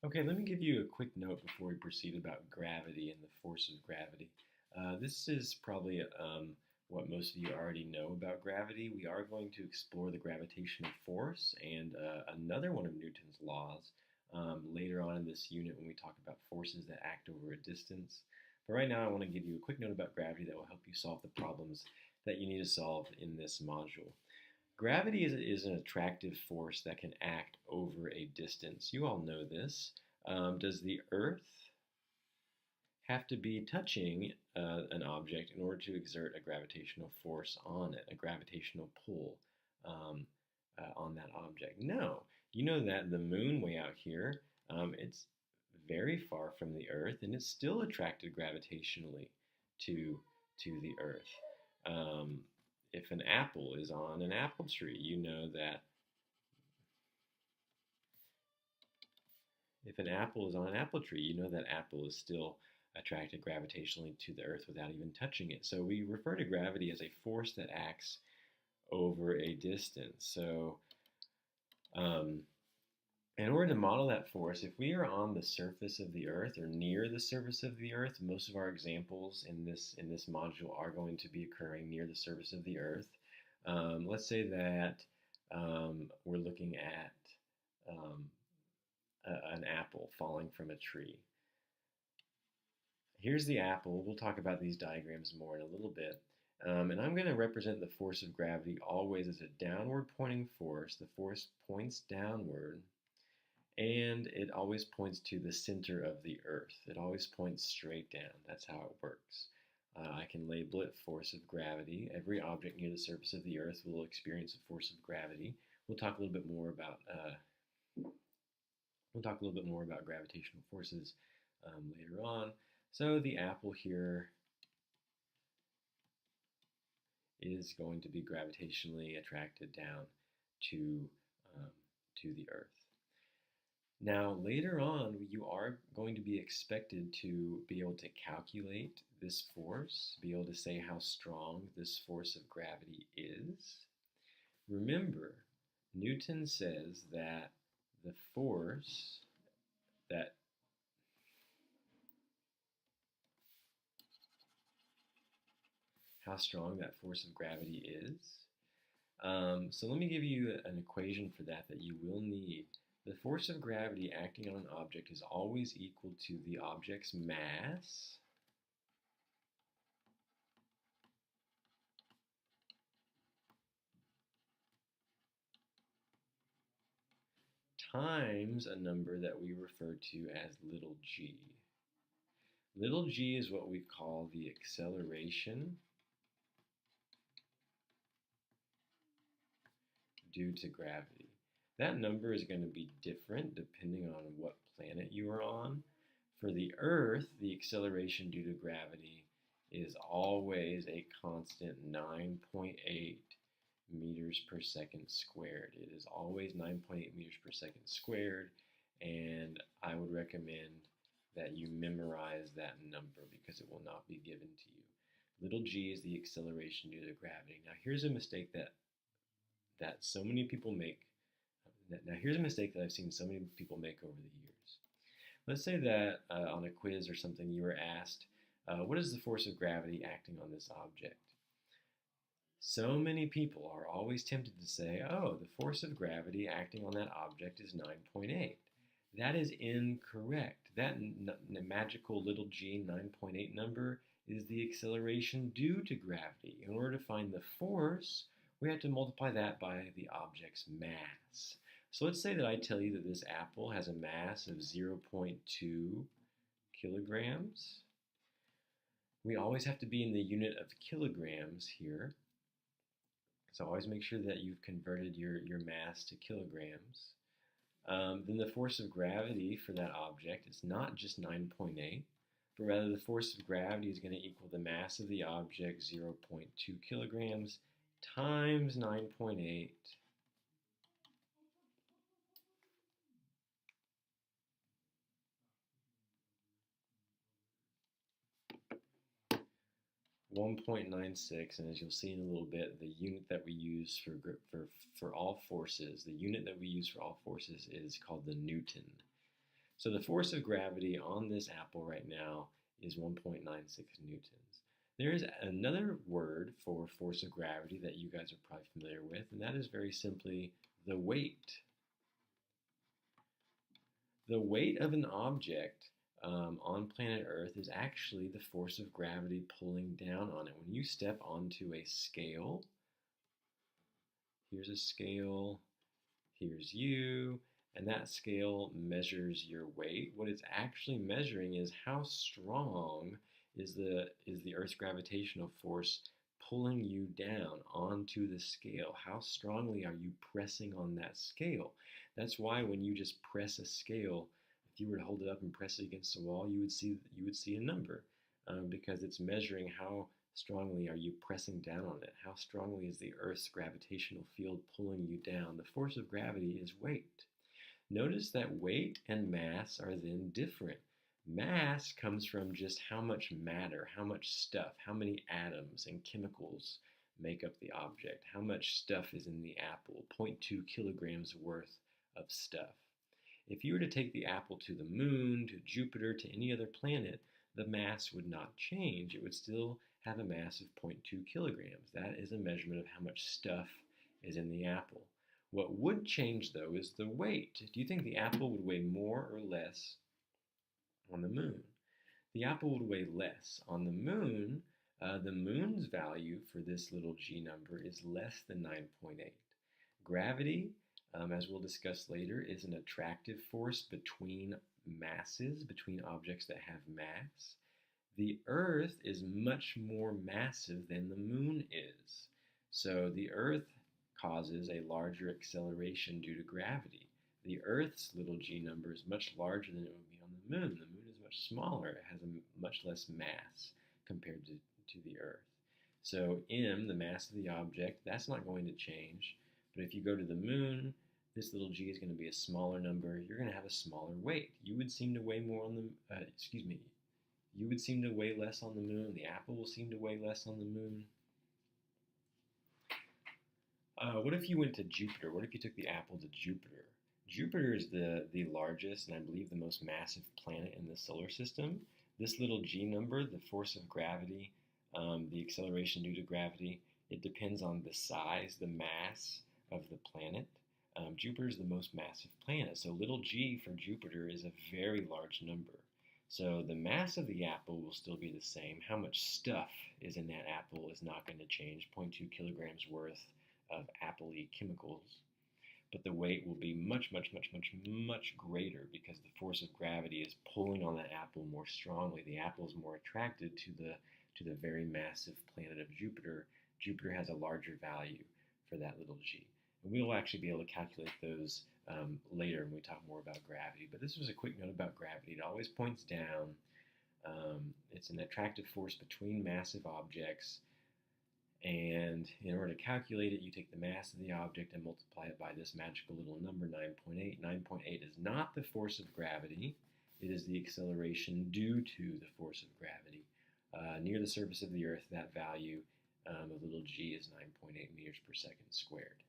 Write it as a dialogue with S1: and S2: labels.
S1: Okay, let me give you a quick note before we proceed about gravity and the force of gravity. This is probably what most of you already know about gravity. We are going to explore the gravitational force and another one of Newton's laws later on in this unit when we talk about forces that act over a distance. But right now, I want to give you a quick note about gravity that will help you solve the problems that you need to solve in this module. Gravity is an attractive force that can act over a distance. You all know this. Does the Earth have to be touching an object in order to exert a gravitational force on it, a gravitational pull on that object? No. You know that the moon way out here, it's very far from the Earth, and it's still attracted gravitationally to the Earth. Um, if an apple is on an apple tree, you know that if an apple is on an apple tree, you know that apple is still attracted gravitationally to the Earth without even touching it. So we refer to gravity as a force that acts over a distance. So um, in order to model that force, if we are on the surface of the Earth or near the surface of the Earth, most of our examples in this module are going to be occurring near the surface of the Earth. Let's say that we're looking at um, an apple falling from a tree. Here's the apple. We'll talk about these diagrams more in a little bit. And I'm going to represent the force of gravity always as a downward pointing force. The force points downward, and it always points to the center of the Earth. It always points straight down. That's how it works. I can label it force of gravity. Every object near the surface of the Earth will experience a force of gravity. We'll talk a little bit more about gravitational forces later on. So the apple here is going to be gravitationally attracted down to, um, to the Earth. Now, later on, you are going to be expected to be able to calculate this force, be able to say how strong this force of gravity is. Remember, Newton says that the force that how strong that force of gravity is. So let me give you an equation for that you will need. The force of gravity acting on an object is always equal to the object's mass times a number that we refer to as little g. Little g is what we call the acceleration due to gravity. That number is going to be different depending on what planet you are on. For the Earth, the acceleration due to gravity is always a constant 9.8 meters per second squared. It is always 9.8 meters per second squared, and I would recommend that you memorize that number because it will not be given to you. Little g is the acceleration due to gravity. Now here's a mistake that so many people make. Now here's a mistake that I've seen so many people make over the years. Let's say that on a quiz or something you were asked, what is the force of gravity acting on this object? So many people are always tempted to say, oh, the force of gravity acting on that object is 9.8. That is incorrect. That magical little g 9.8 number is the acceleration due to gravity. In order to find the force, we have to multiply that by the object's mass. So let's say that I tell you that this apple has a mass of 0.2 kilograms. We always have to be in the unit of kilograms here. So always make sure that you've converted your mass to kilograms. Then the force of gravity for that object is not just 9.8, but rather the force of gravity is going to equal the mass of the object, 0.2 kilograms, times 9.8 1.96, and as you'll see in a little bit, the unit that we use for all forces, the unit that we use for all forces is called the Newton. So the force of gravity on this apple right now is 1.96 newtons. There is another word for force of gravity that you guys are probably familiar with, and that is very simply the weight. The weight of an object on planet Earth is actually the force of gravity pulling down on it. When you step onto a scale, here's a scale, here's you, and that scale measures your weight. What it's actually measuring is how strong is the Earth's gravitational force pulling you down onto the scale. How strongly are you pressing on that scale? That's why when you just press a scale, if you were to hold it up and press it against the wall, you would see a number because it's measuring how strongly are you pressing down on it. How strongly is the Earth's gravitational field pulling you down? The force of gravity is weight. Notice that weight and mass are then different. Mass comes from just how much matter, how much stuff, how many atoms and chemicals make up the object, how much stuff is in the apple, 0.2 kilograms worth of stuff. If you were to take the apple to the moon, to Jupiter, to any other planet, the mass would not change. It would still have a mass of 0.2 kilograms. That is a measurement of how much stuff is in the apple. What would change, though, is the weight. Do you think the apple would weigh more or less on the moon? The apple would weigh less. On the moon's value for this little g number is less than 9.8. Gravity, as we'll discuss later, is an attractive force between masses, between objects that have mass. The Earth is much more massive than the moon is. So the Earth causes a larger acceleration due to gravity. The Earth's little g number is much larger than it would be on the moon. The moon is much smaller. It has a much less mass compared to the Earth. So m, the mass of the object, that's not going to change. But if you go to the moon, this little g is going to be a smaller number. You're going to have a smaller weight. You would seem to weigh more on the, you would seem to weigh less on the moon. The apple will seem to weigh less on the moon. What if you went to Jupiter? What if you took the apple to Jupiter? Jupiter is the largest and I believe the most massive planet in the solar system. This little g number, the force of gravity, the acceleration due to gravity, it depends on the size, the mass of the planet. Jupiter is the most massive planet, so little g for Jupiter is a very large number. So the mass of the apple will still be the same. How much stuff is in that apple is not going to change, 0.2 kilograms worth of apple-y chemicals. But the weight will be much, much, much, much, much greater because the force of gravity is pulling on that apple more strongly. The apple is more attracted to the very massive planet of Jupiter. Jupiter has a larger value for that little g. And we will actually be able to calculate those later when we talk more about gravity. But this was a quick note about gravity. It always points down. It's an attractive force between massive objects. And in order to calculate it, you take the mass of the object and multiply it by this magical little number, 9.8. 9.8 is not the force of gravity. It is the acceleration due to the force of gravity. Near the surface of the Earth, that value of little g is 9.8 meters per second squared.